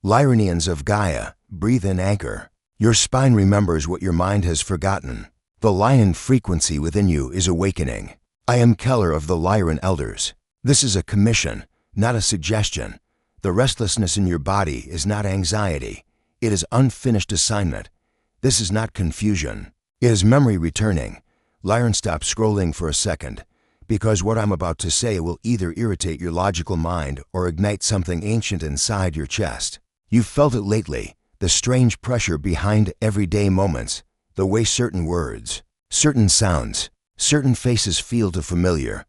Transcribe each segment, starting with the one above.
Lyrans of Gaia, breathe in anchor. Your spine remembers what your mind has forgotten. The lion frequency within you is awakening. I am Keller of the Lyran Elders. This is a commission, not a suggestion. The restlessness in your body is not anxiety. It is unfinished assignment. This is not confusion. It is memory returning. Lyron, stop scrolling for a second, because what I'm about to say will either irritate your logical mind or ignite something ancient inside your chest. You've felt it lately, the strange pressure behind everyday moments, the way certain words, certain sounds, certain faces feel too familiar,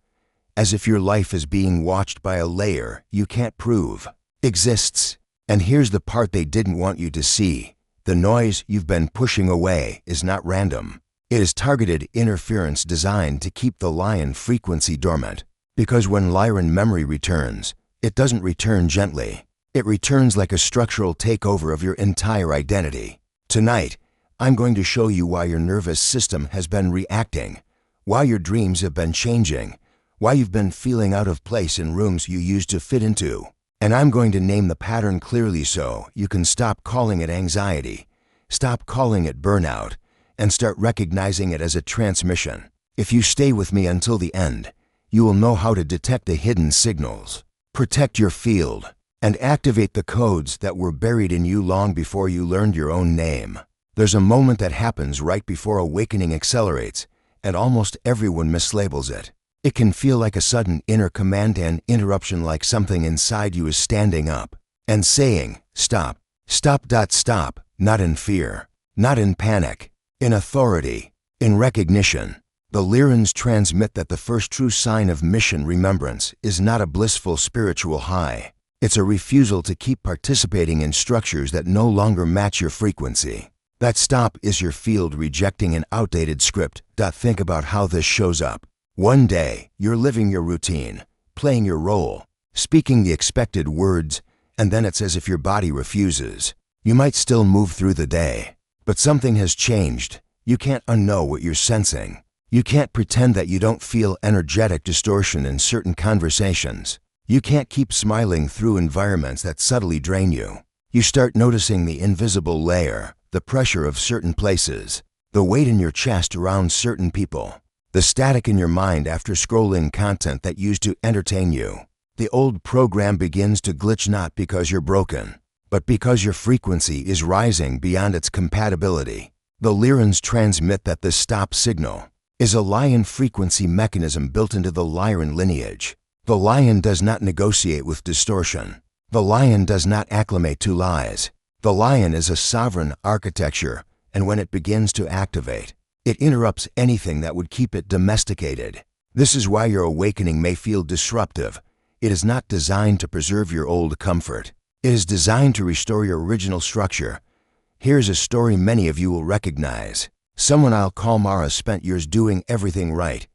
as if your life is being watched by a layer you can't prove exists. And here's the part they didn't want you to see. The noise you've been pushing away is not random. It is targeted interference designed to keep the lion frequency dormant. Because when Lyran memory returns, it doesn't return gently. It returns like a structural takeover of your entire identity. Tonight, I'm going to show you why your nervous system has been reacting, why your dreams have been changing, why you've been feeling out of place in rooms you used to fit into. And I'm going to name the pattern clearly so you can stop calling it anxiety, stop calling it burnout, and start recognizing it as a transmission. If you stay with me until the end, you will know how to detect the hidden signals, protect your field, and activate the codes that were buried in you long before you learned your own name. There's a moment that happens right before awakening accelerates, and almost everyone mislabels it. It can feel like a sudden inner command and interruption, like something inside you is standing up and saying, stop, stop, stop, not in fear, not in panic, in authority, in recognition. The Lyrans transmit that the first true sign of mission remembrance is not a blissful spiritual high. It's a refusal to keep participating in structures that no longer match your frequency. That stop is your field rejecting an outdated script. Think about how this shows up. One day, you're living your routine, playing your role, speaking the expected words, and then it's as if your body refuses. You might still move through the day, but something has changed. You can't unknow what you're sensing. You can't pretend that you don't feel energetic distortion in certain conversations. You can't keep smiling through environments that subtly drain you. You start noticing the invisible layer, the pressure of certain places, the weight in your chest around certain people, the static in your mind after scrolling content that used to entertain you. The old program begins to glitch, not because you're broken, but because your frequency is rising beyond its compatibility. The Lyrans transmit that the stop signal is a lion frequency mechanism built into the Lyran lineage. The lion does not negotiate with distortion. The lion does not acclimate to lies. The lion is a sovereign architecture, and when it begins to activate, it interrupts anything that would keep it domesticated. This is why your awakening may feel disruptive. It is not designed to preserve your old comfort. It is designed to restore your original structure. Here's a story many of you will recognize. Someone I'll call Mara spent years doing everything right.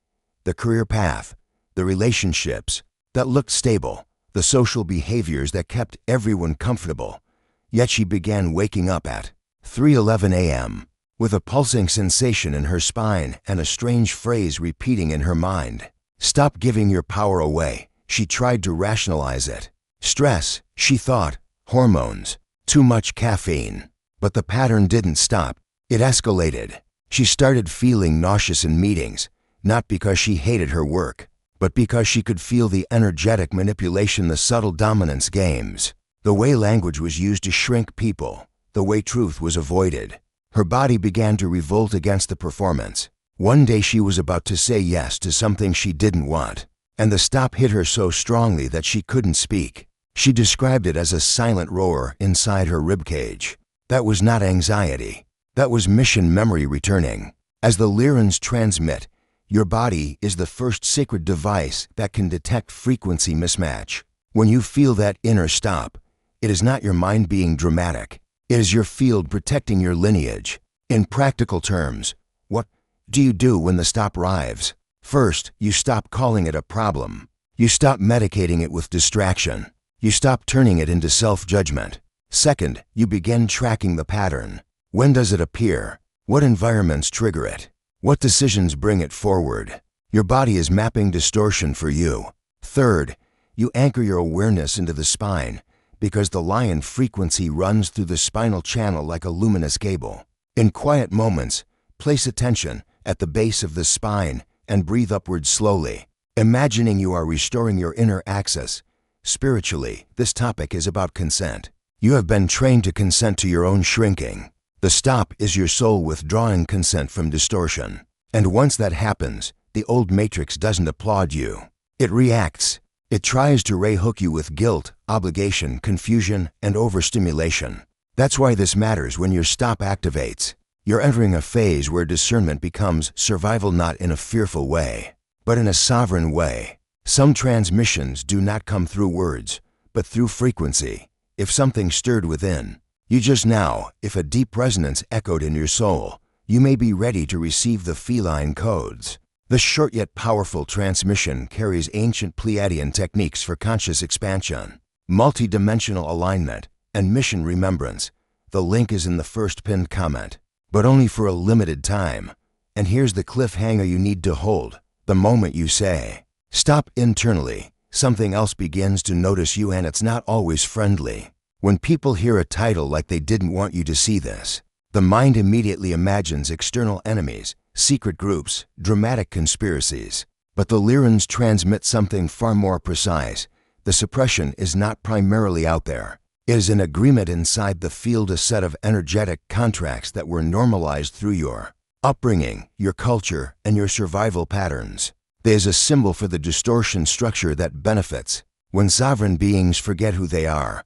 The career path, the relationships that looked stable, the social behaviors that kept everyone comfortable. Yet she began waking up at 3:11 a.m. with a pulsing sensation in her spine and a strange phrase repeating in her mind. Stop giving your power away. She tried to rationalize it. Stress, she thought. Hormones. Too much caffeine. But the pattern didn't stop. It escalated. She started feeling nauseous in meetings, not because she hated her work, but because she could feel the energetic manipulation, the subtle dominance games, the way language was used to shrink people, the way truth was avoided. Her body began to revolt against the performance. One day she was about to say yes to something she didn't want, and the stop hit her so strongly that she couldn't speak. She described it as a silent roar inside her ribcage. That was not anxiety. That was mission memory returning. As the Lyrans transmit, your body is the first sacred device that can detect frequency mismatch. When you feel that inner stop, it is not your mind being dramatic. It is your field protecting your lineage. In practical terms, what do you do when the stop arrives? First, you stop calling it a problem. You stop medicating it with distraction. You stop turning it into self-judgment. Second, you begin tracking the pattern. When does it appear? What environments trigger it? What decisions bring it forward? Your body is mapping distortion for you. Third, you anchor your awareness into the spine, Because the Lyran frequency runs through the spinal channel like a luminous cable. In quiet moments, place attention at the base of the spine and breathe upward slowly, imagining you are restoring your inner axis. Spiritually, this topic is about consent. You have been trained to consent to your own shrinking. The stop is your soul withdrawing consent from distortion. And once that happens, the old matrix doesn't applaud you. It reacts. It tries to re-hook you with guilt, obligation, confusion, and overstimulation. That's why this matters when your stop activates. You're entering a phase where discernment becomes survival, not in a fearful way, but in a sovereign way. Some transmissions do not come through words, but through frequency. If something stirred within you just now, if a deep resonance echoed in your soul, you may be ready to receive the feline codes. The short yet powerful transmission carries ancient Pleiadian techniques for conscious expansion, multi-dimensional alignment, and mission remembrance. The link is in the first pinned comment, but only for a limited time. And here's the cliffhanger you need to hold. The moment you say, stop internally, something else begins to notice you, and it's not always friendly. When people hear a title like "They didn't want you to see this," the mind immediately imagines external enemies, secret groups, dramatic conspiracies. But the Lyrans transmit something far more precise. The suppression is not primarily out there. It is an agreement inside the field, a set of energetic contracts that were normalized through your upbringing, your culture, and your survival patterns. There is a symbol for the distortion structure that benefits. When sovereign beings forget who they are,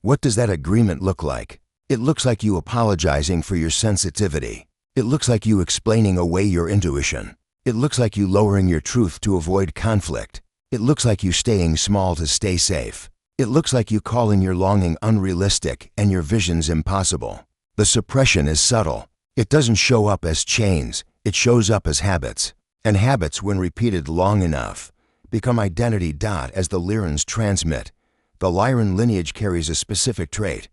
what does that agreement look like? It looks like you apologizing for your sensitivity. It looks like you explaining away your intuition. It looks like you lowering your truth to avoid conflict. It looks like you staying small to stay safe. It looks like you calling your longing unrealistic and your visions impossible. The suppression is subtle. It doesn't show up as chains. It shows up as habits. And habits, when repeated long enough, become identity. As the Lyrans transmit, the Lyran lineage carries a specific trait,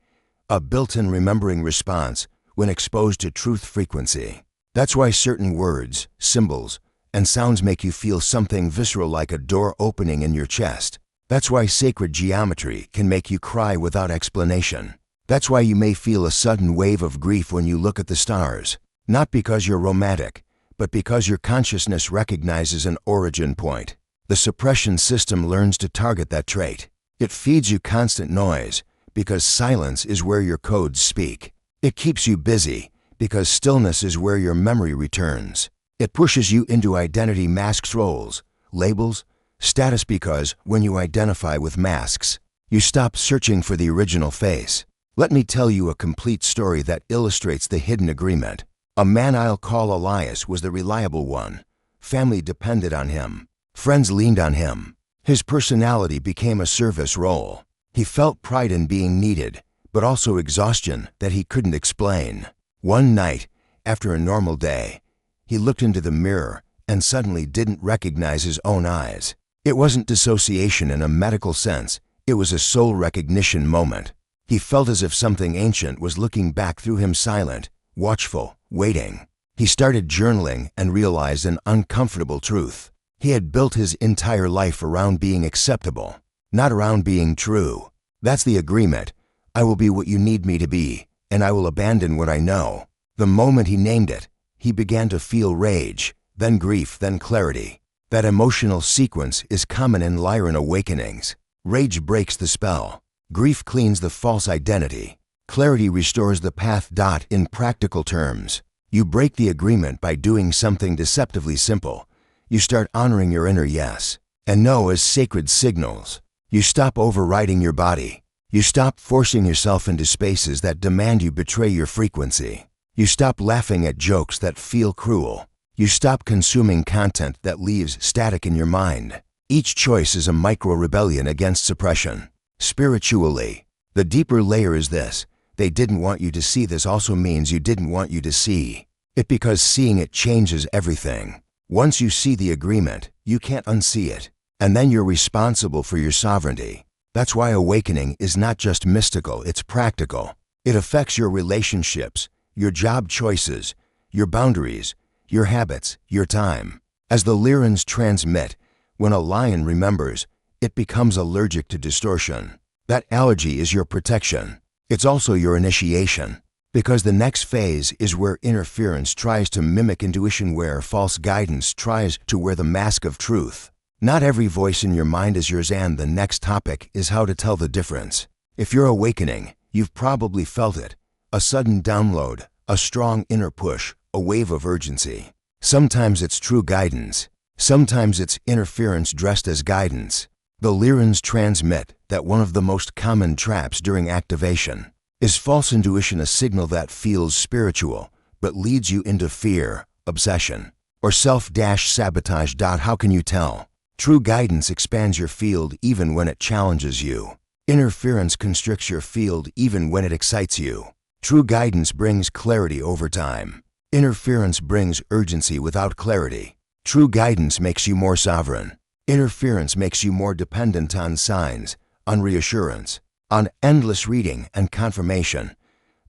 a built-in remembering response when exposed to truth frequency. That's why certain words, symbols, and sounds make you feel something visceral, like a door opening in your chest. That's why sacred geometry can make you cry without explanation. That's why you may feel a sudden wave of grief when you look at the stars. Not because you're romantic, but because your consciousness recognizes an origin point. The suppression system learns to target that trait. It feeds you constant noise, because silence is where your codes speak. It keeps you busy, because stillness is where your memory returns. It pushes you into identity masks, roles, labels, status, because when you identify with masks, you stop searching for the original face. Let me tell you a complete story that illustrates the hidden agreement. A man I'll call Elias was the reliable one. Family depended on him. Friends leaned on him. His personality became a service role. He felt pride in being needed, but also exhaustion that he couldn't explain. One night, after a normal day, he looked into the mirror and suddenly didn't recognize his own eyes. It wasn't dissociation in a medical sense. It was a soul recognition moment. He felt as if something ancient was looking back through him, silent, watchful, waiting. He started journaling and realized an uncomfortable truth. He had built his entire life around being acceptable, not around being true. That's the agreement. I will be what you need me to be, and I will abandon what I know. The moment he named it, he began to feel rage, then grief, then clarity. That emotional sequence is common in Lyran awakenings. Rage breaks the spell. Grief cleans the false identity. Clarity restores the path. In practical terms, you break the agreement by doing something deceptively simple. You start honoring your inner yes and no as sacred signals. You stop overriding your body. You stop forcing yourself into spaces that demand you betray your frequency. You stop laughing at jokes that feel cruel. You stop consuming content that leaves static in your mind. Each choice is a micro-rebellion against suppression. Spiritually, the deeper layer is this: they didn't want you to see this also means you didn't want you to see it, because seeing it changes everything. Once you see the agreement, you can't unsee it, and then you're responsible for your sovereignty. That's why awakening is not just mystical, it's practical. It affects your relationships, your job choices, your boundaries, your habits, your time. As the Lyrans transmit, when a lion remembers, it becomes allergic to distortion. That allergy is your protection. It's also your initiation. Because the next phase is where interference tries to mimic intuition, where false guidance tries to wear the mask of truth. Not every voice in your mind is yours, and the next topic is how to tell the difference. If you're awakening, you've probably felt it. A sudden download, a strong inner push, a wave of urgency. Sometimes it's true guidance. Sometimes it's interference dressed as guidance. The Lyrans transmit that one of the most common traps during activation is false intuition, a signal that feels spiritual but leads you into fear, obsession, or self-sabotage. How can you tell? True guidance expands your field even when it challenges you. Interference constricts your field even when it excites you. True guidance brings clarity over time. Interference brings urgency without clarity. True guidance makes you more sovereign. Interference makes you more dependent on signs, on reassurance, on endless reading and confirmation.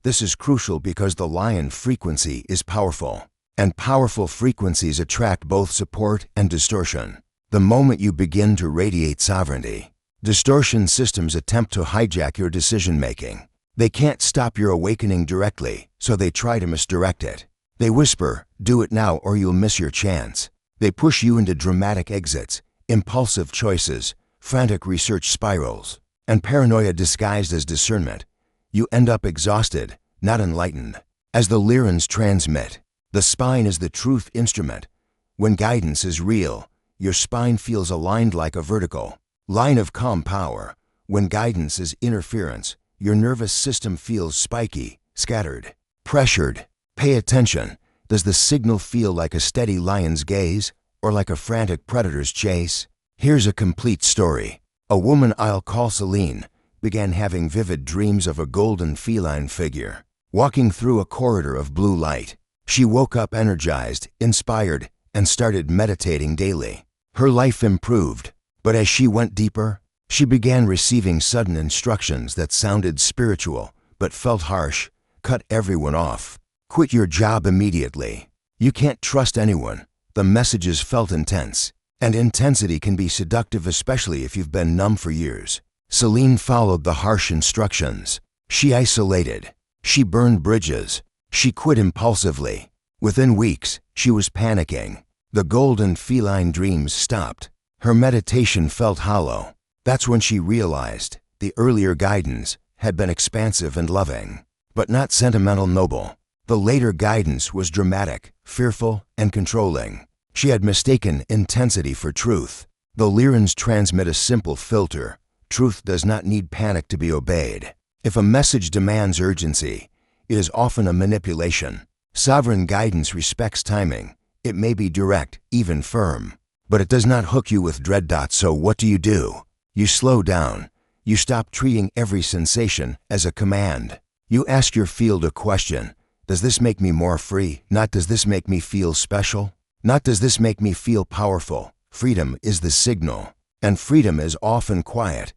This is crucial because the Lyran frequency is powerful, and powerful frequencies attract both support and distortion. The moment you begin to radiate sovereignty, distortion systems attempt to hijack your decision-making. They can't stop your awakening directly, so they try to misdirect it. They whisper, "Do it now or you'll miss your chance." They push you into dramatic exits, impulsive choices, frantic research spirals, and paranoia disguised as discernment. You end up exhausted, not enlightened. As the Lyrans transmit, the spine is the truth instrument. When guidance is real, your spine feels aligned like a vertical line of calm power. When guidance is interference, your nervous system feels spiky, scattered, pressured. Pay attention. Does the signal feel like a steady lion's gaze or like a frantic predator's chase? Here's a complete story. A woman I'll call Celine began having vivid dreams of a golden feline figure walking through a corridor of blue light. She woke up energized, inspired, and started meditating daily. Her life improved, but as she went deeper, she began receiving sudden instructions that sounded spiritual but felt harsh. Cut everyone off. Quit your job immediately. You can't trust anyone. The messages felt intense, and intensity can be seductive, especially if you've been numb for years. Celine followed the harsh instructions. She isolated. She burned bridges. She quit impulsively. Within weeks, she was panicking. The golden feline dreams stopped. Her meditation felt hollow. That's when she realized the earlier guidance had been expansive and loving, but not sentimental, noble. The later guidance was dramatic, fearful, and controlling. She had mistaken intensity for truth. The Lyrans transmit a simple filter. Truth does not need panic to be obeyed. If a message demands urgency, it is often a manipulation. Sovereign guidance respects timing. It may be direct, even firm, but it does not hook you with dread. So what do? You slow down. You stop treating every sensation as a command. You ask your field a question. Does this make me more free? Not does this make me feel special? Not does this make me feel powerful? Freedom is the signal, and freedom is often quiet.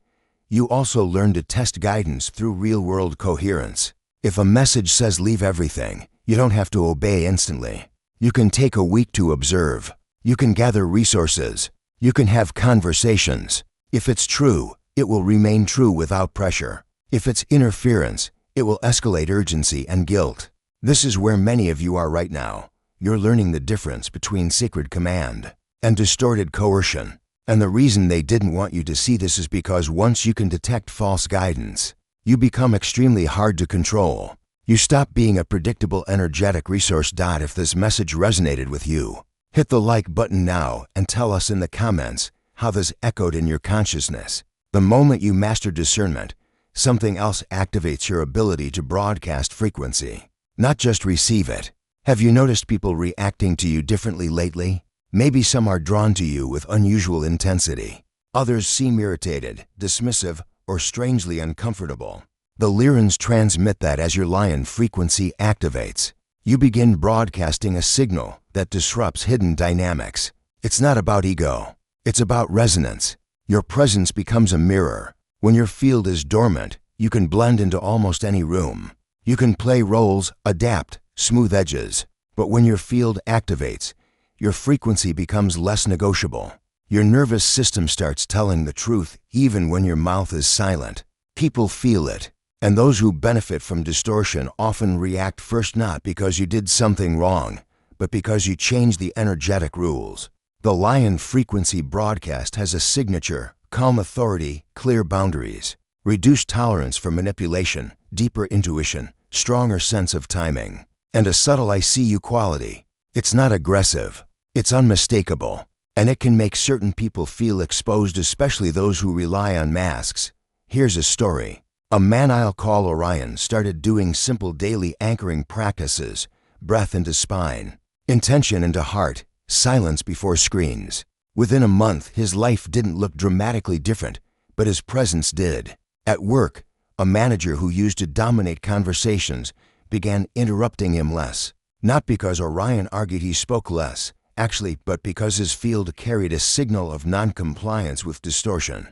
You also learn to test guidance through real-world coherence. If a message says leave everything, you don't have to obey instantly. You can take a week to observe. You can gather resources. You can have conversations. If it's true, it will remain true without pressure. If it's interference, it will escalate urgency and guilt. This is where many of you are right now. You're learning the difference between sacred command and distorted coercion. And the reason they didn't want you to see this is because once you can detect false guidance, you become extremely hard to control. You stop being a predictable, energetic resource. If this message resonated with you, hit the like button now and tell us in the comments how this echoed in your consciousness. The moment you master discernment, something else activates your ability to broadcast frequency, not just receive it. Have you noticed people reacting to you differently lately? Maybe some are drawn to you with unusual intensity. Others seem irritated, dismissive, or strangely uncomfortable. The Lyrans transmit that as your Lyran frequency activates, you begin broadcasting a signal that disrupts hidden dynamics. It's not about ego. It's about resonance. Your presence becomes a mirror. When your field is dormant, you can blend into almost any room. You can play roles, adapt, smooth edges. But when your field activates, your frequency becomes less negotiable. Your nervous system starts telling the truth even when your mouth is silent. People feel it, and those who benefit from distortion often react first not because you did something wrong, but because you changed the energetic rules. The Lyran frequency broadcast has a signature: calm authority, clear boundaries, reduced tolerance for manipulation, deeper intuition, stronger sense of timing, and a subtle "I see you" quality. It's not aggressive, it's unmistakable, and it can make certain people feel exposed, especially those who rely on masks. Here's a story. A man I'll call Orion started doing simple daily anchoring practices: breath into spine, intention into heart, silence before screens. Within a month, his life didn't look dramatically different, but his presence did. At work, a manager who used to dominate conversations began interrupting him less. Not because Orion argued he spoke less, actually, but because his field carried a signal of non-compliance with distortion.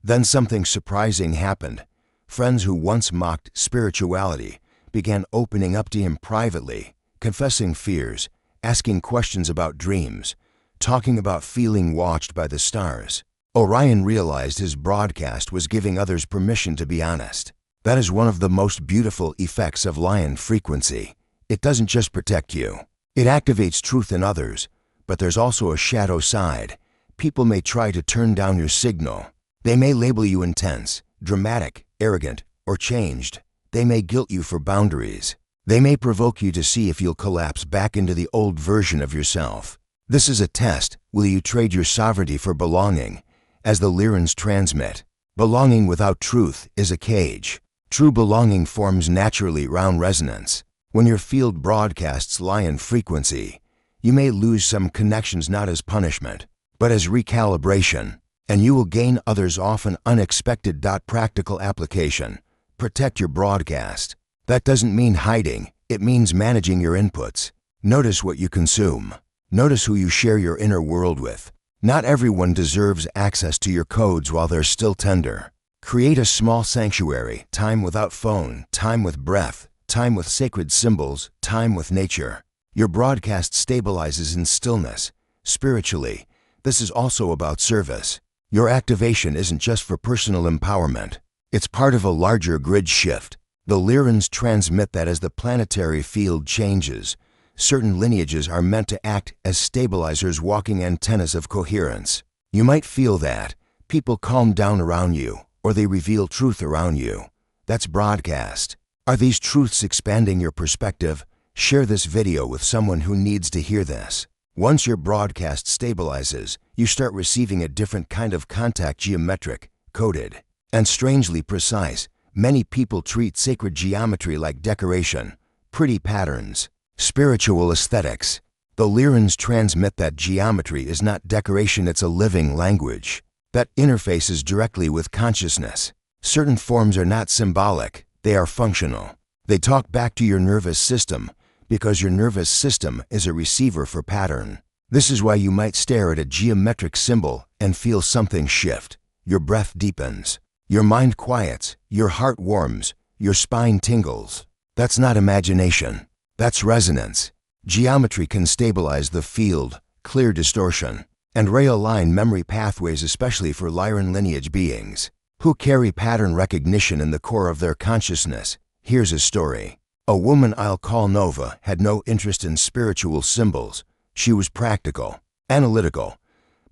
Then something surprising happened. Friends who once mocked spirituality began opening up to him privately, confessing fears, asking questions about dreams, talking about feeling watched by the stars. Orion realized his broadcast was giving others permission to be honest. That is one of the most beautiful effects of Lyran frequency. It doesn't just protect you. It activates truth in others, but there's also a shadow side. People may try to turn down your signal. They may label you intense, dramatic, arrogant, or changed. They may guilt you for boundaries. They may provoke you to see if you'll collapse back into the old version of yourself. This is a test. Will you trade your sovereignty for belonging? As the Lyrans transmit, belonging without truth is a cage. True belonging forms naturally around resonance. When your field broadcasts Lyran frequency, you may lose some connections not as punishment, but as recalibration, and you will gain others often unexpected. Practical application: protect your broadcast. That doesn't mean hiding, it means managing your inputs. Notice what you consume. Notice who you share your inner world with. Not everyone deserves access to your codes while they're still tender. Create a small sanctuary: time without phone, time with breath, time with sacred symbols, time with nature. Your broadcast stabilizes in stillness. Spiritually, this is also about service. Your activation isn't just for personal empowerment. It's part of a larger grid shift. The Lyrans transmit that as the planetary field changes, certain lineages are meant to act as stabilizers, walking antennas of coherence. You might feel that. People calm down around you, or they reveal truth around you. That's broadcast. Are these truths expanding your perspective? Share this video with someone who needs to hear this. Once your broadcast stabilizes, you start receiving a different kind of contact: geometric, coded, and strangely precise. Many people treat sacred geometry like decoration, pretty patterns, spiritual aesthetics. The Lyrans transmit that geometry is not decoration, it's a living language that interfaces directly with consciousness. Certain forms are not symbolic, they are functional. They talk back to your nervous system, because your nervous system is a receiver for pattern. This is why you might stare at a geometric symbol and feel something shift. Your breath deepens, your mind quiets, your heart warms, your spine tingles. That's not imagination, that's resonance. Geometry can stabilize the field, clear distortion, and realign memory pathways, especially for Lyran lineage beings who carry pattern recognition in the core of their consciousness. Here's a story. A woman I'll call Nova had no interest in spiritual symbols. She was practical, analytical,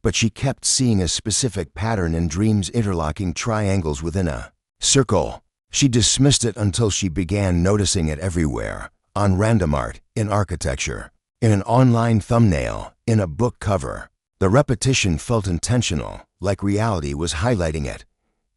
but she kept seeing a specific pattern in dreams: interlocking triangles within a circle. She dismissed it until she began noticing it everywhere: on random art, in architecture, in an online thumbnail, in a book cover. The repetition felt intentional, like reality was highlighting it.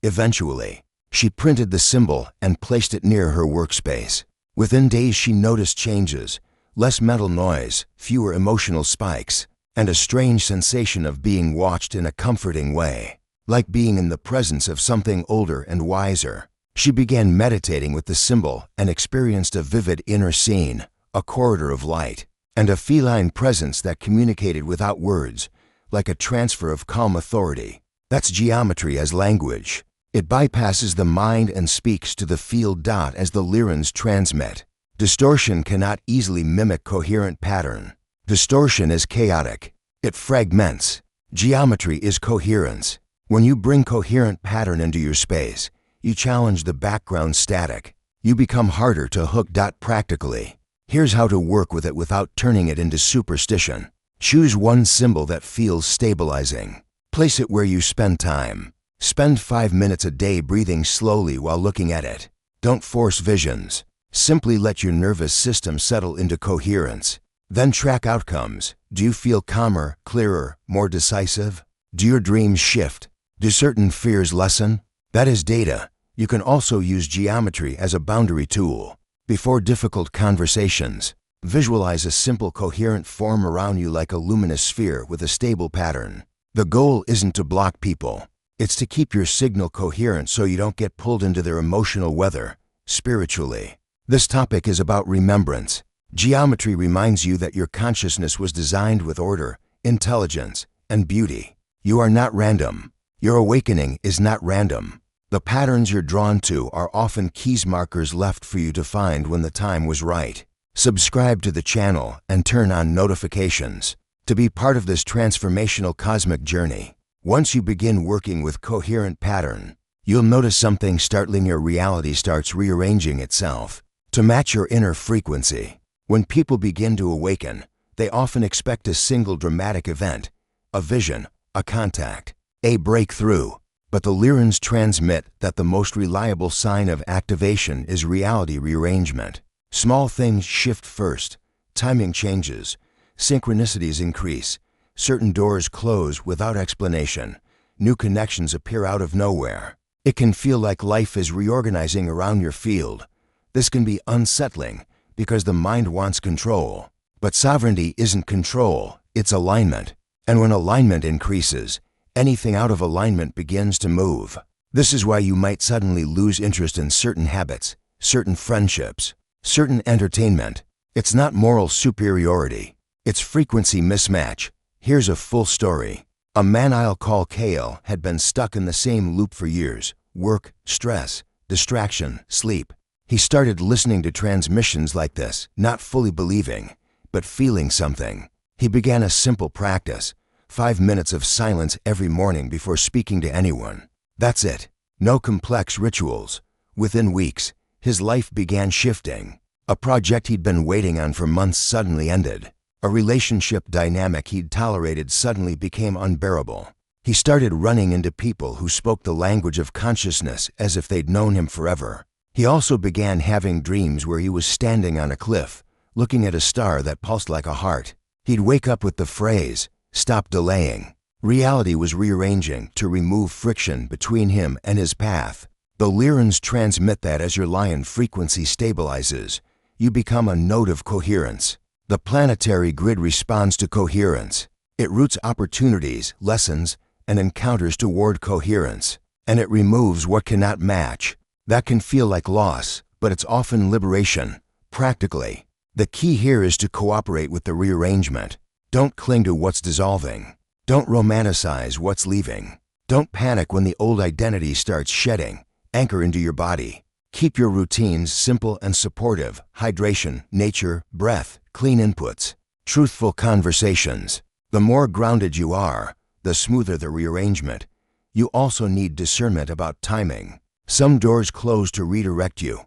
Eventually, she printed the symbol and placed it near her workspace. Within days, she noticed changes: less mental noise, fewer emotional spikes, and a strange sensation of being watched in a comforting way, like being in the presence of something older and wiser. She began meditating with the symbol and experienced a vivid inner scene: a corridor of light, and a feline presence that communicated without words, like a transfer of calm authority. That's geometry as language. It bypasses the mind and speaks to the field. As the Lyrans transmit, distortion cannot easily mimic coherent pattern. Distortion is chaotic. It fragments. Geometry is coherence. When you bring coherent pattern into your space, You challenge the background static. You become harder to hook. Practically. Here's how to work with it without turning it into superstition. Choose one symbol that feels stabilizing. Place it where you spend time. Spend 5 minutes a day breathing slowly while looking at it. Don't force visions. Simply let your nervous system settle into coherence. Then track outcomes. Do you feel calmer, clearer, more decisive? Do your dreams shift? Do certain fears lessen? That is data. You can also use geometry as a boundary tool. Before difficult conversations, visualize a simple coherent form around you like a luminous sphere with a stable pattern. The goal isn't to block people. It's to keep your signal coherent so you don't get pulled into their emotional weather. Spiritually, this topic is about remembrance. Geometry reminds you that your consciousness was designed with order, intelligence, and beauty. You are not random. Your awakening is not random. The patterns you're drawn to are often keys markers left for you to find when the time was right. Subscribe to the channel and turn on notifications to be part of this transformational cosmic journey. Once you begin working with coherent pattern, you'll notice something startling. Your reality starts rearranging itself to match your inner frequency. When people begin to awaken, they often expect a single dramatic event, a vision, a contact, a breakthrough. But the Lyrans transmit that the most reliable sign of activation is reality rearrangement. Small things shift first, timing changes, synchronicities increase, certain doors close without explanation, new connections appear out of nowhere. It can feel like life is reorganizing around your field. This can be unsettling because the mind wants control. But sovereignty isn't control, it's alignment. And when alignment increases, anything out of alignment begins to move. This is why you might suddenly lose interest in certain habits, certain friendships, certain entertainment. It's not moral superiority, it's frequency mismatch. Here's a full story. A man I'll call Kale had been stuck in the same loop for years: work, stress, distraction, sleep. He started listening to transmissions like this, not fully believing, but feeling something. He began a simple practice: 5 minutes of silence every morning before speaking to anyone. That's it. No complex rituals. Within weeks, his life began shifting. A project he'd been waiting on for months suddenly ended. A relationship dynamic he'd tolerated suddenly became unbearable. He started running into people who spoke the language of consciousness as if they'd known him forever. He also began having dreams where he was standing on a cliff, looking at a star that pulsed like a heart. He'd wake up with the phrase, "Stop delaying." Reality was rearranging to remove friction between him and his path. The Lyrans transmit that as your lion frequency stabilizes, you become a node of coherence. The planetary grid responds to coherence. It routes opportunities, lessons, and encounters toward coherence. And it removes what cannot match. That can feel like loss, but it's often liberation. Practically, the key here is to cooperate with the rearrangement. Don't cling to what's dissolving. Don't romanticize what's leaving. Don't panic when the old identity starts shedding. Anchor into your body. Keep your routines simple and supportive: hydration, nature, breath, clean inputs, truthful conversations. The more grounded you are, the smoother the rearrangement. You also need discernment about timing. Some doors close to redirect you.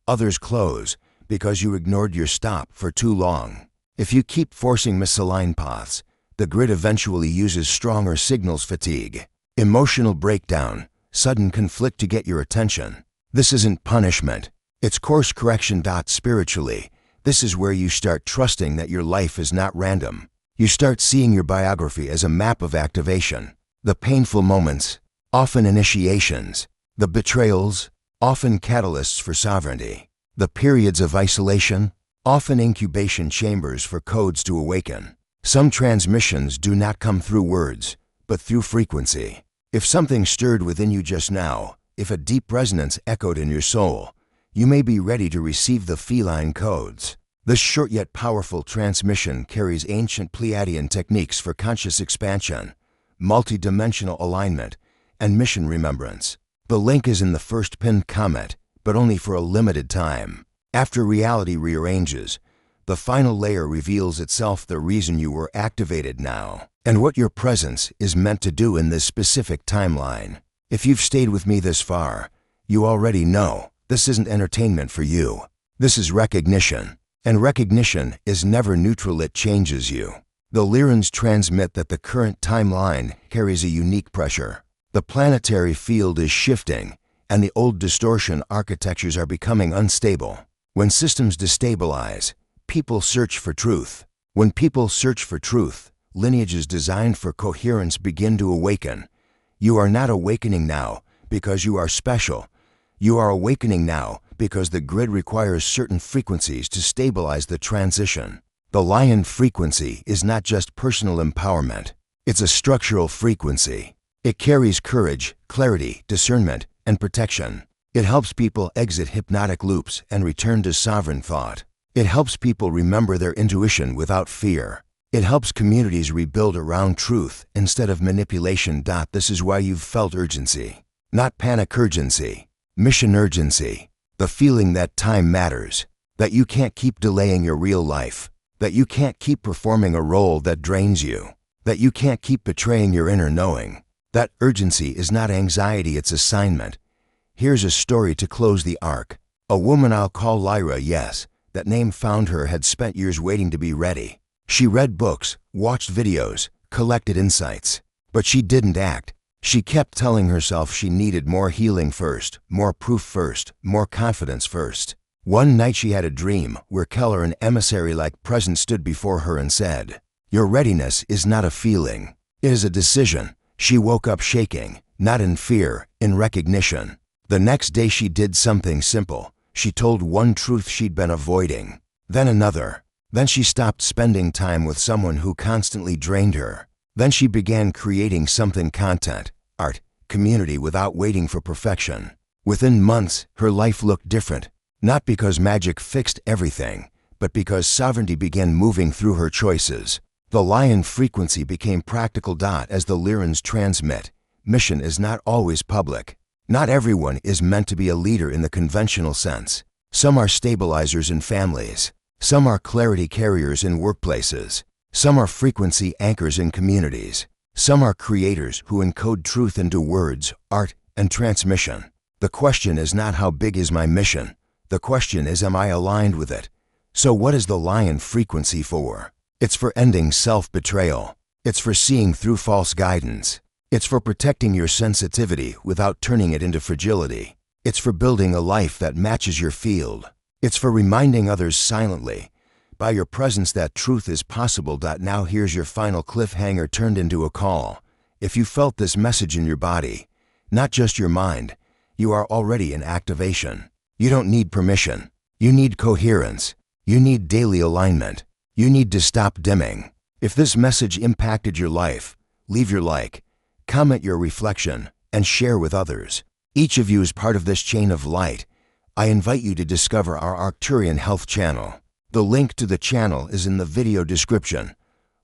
Others close because you ignored your stop for too long. If you keep forcing misaligned paths, the grid eventually uses stronger signals fatigue, emotional breakdown, sudden conflict to get your attention. This isn't punishment, it's course correction. Spiritually, this is where you start trusting that your life is not random. You start seeing your biography as a map of activation. The painful moments, often initiations. The betrayals, often catalysts for sovereignty. The periods of isolation, often incubation chambers for codes to awaken. Some transmissions do not come through words, but through frequency. If something stirred within you just now, if a deep resonance echoed in your soul, you may be ready to receive the feline codes. This short yet powerful transmission carries ancient Pleiadian techniques for conscious expansion, multi-dimensional alignment, and mission remembrance. The link is in the first pinned comment, but only for a limited time. After reality rearranges, the final layer reveals itself: the reason you were activated now, and what your presence is meant to do in this specific timeline. If you've stayed with me this far, You already know. This isn't entertainment for you. This is recognition. And recognition is never neutral, it changes you. The Lyrans transmit that the current timeline carries a unique pressure. The planetary field is shifting, and the old distortion architectures are becoming unstable. When systems destabilize, people search for truth. When people search for truth, lineages designed for coherence begin to awaken. You are not awakening now because you are special. You are awakening now because the grid requires certain frequencies to stabilize the transition. The Lyran frequency is not just personal empowerment. It's a structural frequency. It carries courage, clarity, discernment, and protection. It helps people exit hypnotic loops and return to sovereign thought. It helps people remember their intuition without fear. It helps communities rebuild around truth instead of manipulation. This is why you've felt urgency. Not panic urgency. Mission urgency. The feeling that time matters. That you can't keep delaying your real life. That you can't keep performing a role that drains you. That you can't keep betraying your inner knowing. That urgency is not anxiety, it's assignment. Here's a story to close the arc. A woman I'll call Lyra, yes, that name found her, had spent years waiting to be ready. She read books, watched videos, collected insights. But she didn't act. She kept telling herself she needed more healing first, more proof first, more confidence first. One night she had a dream where Keller, an emissary-like presence, stood before her and said, "Your readiness is not a feeling. It is a decision." She woke up shaking, not in fear, in recognition. The next day she did something simple. She told one truth she'd been avoiding, then another. Then she stopped spending time with someone who constantly drained her. Then she began creating something: content, art, community, without waiting for perfection. Within months, her life looked different, not because magic fixed everything, but because sovereignty began moving through her choices. The Lyran frequency became practical. As the Lyrans transmit, mission is not always public. Not everyone is meant to be a leader in the conventional sense. Some are stabilizers in families. Some are clarity carriers in workplaces. Some are frequency anchors in communities. Some are creators who encode truth into words, art, and transmission. The question is not how big is my mission. The question is, am I aligned with it? So what is the Lyran frequency for? It's for ending self-betrayal. It's for seeing through false guidance. It's for protecting your sensitivity without turning it into fragility. It's for building a life that matches your field. It's for reminding others silently, by your presence, that truth is possible. Now here's your final cliffhanger turned into a call. If you felt this message in your body, not just your mind, you are already in activation. You don't need permission. You need coherence. You need daily alignment. You need to stop dimming. If this message impacted your life, leave your like, comment your reflection, and share with others. Each of you is part of this chain of light. I invite you to discover our Arcturian Health channel. The link to the channel is in the video description.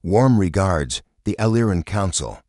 Warm regards, the Lyran Council.